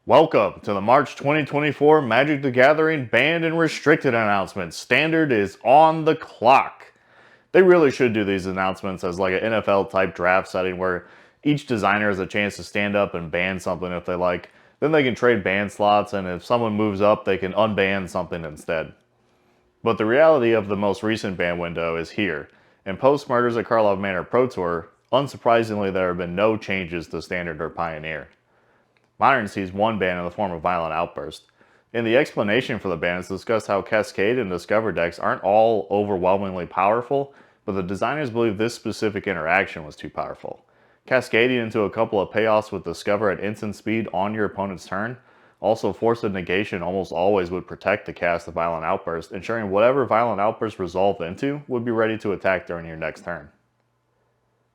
Welcome to the March 2024 Magic the Gathering Banned and Restricted announcement. Standard is on the clock. They really should do these announcements as like an NFL type draft setting where each designer has a chance to stand up and ban something if they like. Then they can trade ban slots, and if someone moves up, they can unban something instead. But the reality of the most recent ban window is here. In post Murders at Karlov Manor Pro Tour, unsurprisingly, there have been no changes to Standard or Pioneer. Modern sees one ban in the form of Violent Outburst. In the explanation for the ban, it's discussed how Cascade and Discover decks aren't all overwhelmingly powerful, but the designers believe this specific interaction was too powerful. Cascading into a couple of payoffs with Discover at instant speed on your opponent's turn, also Force of Negation almost always would protect the cast of Violent Outburst, ensuring whatever Violent Outburst resolved into would be ready to attack during your next turn.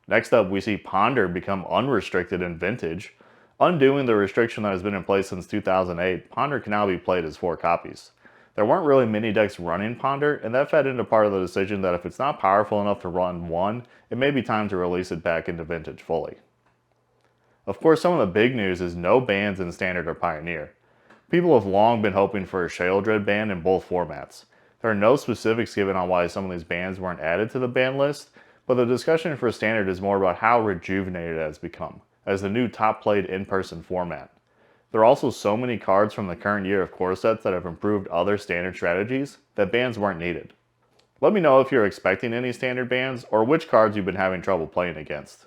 Next up, we see Ponder become unrestricted in Vintage. Undoing the restriction that has been in place since 2008, Ponder can now be played as 4 copies. There weren't really many decks running Ponder, and that fed into part of the decision that if it's not powerful enough to run 1, it may be time to release it back into Vintage fully. Of course, some of the big news is no bans in Standard or Pioneer. People have long been hoping for a Sheoldred ban in both formats. There are no specifics given on why some of these bans weren't added to the ban list, but the discussion for Standard is more about how rejuvenated it has become as the new top-played in-person format. There are also so many cards from the current year of core sets that have improved other Standard strategies that bans weren't needed. Let me know if you're expecting any Standard bans or which cards you've been having trouble playing against.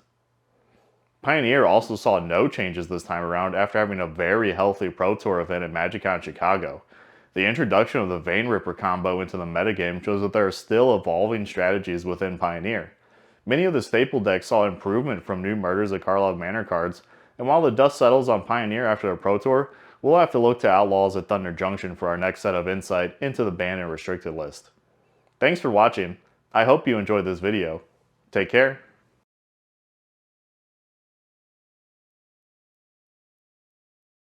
Pioneer also saw no changes this time around after having a very healthy Pro Tour event at MagicCon Chicago. The introduction of the Vein Ripper combo into the metagame shows that there are still evolving strategies within Pioneer. Many of the staple decks saw improvement from new Murders at Karlov Manor cards, and while the dust settles on Pioneer after the Pro Tour, we'll have to look to Outlaws at Thunder Junction for our next set of insight into the banned and restricted list. Thanks for watching. I hope you enjoyed this video. Take care.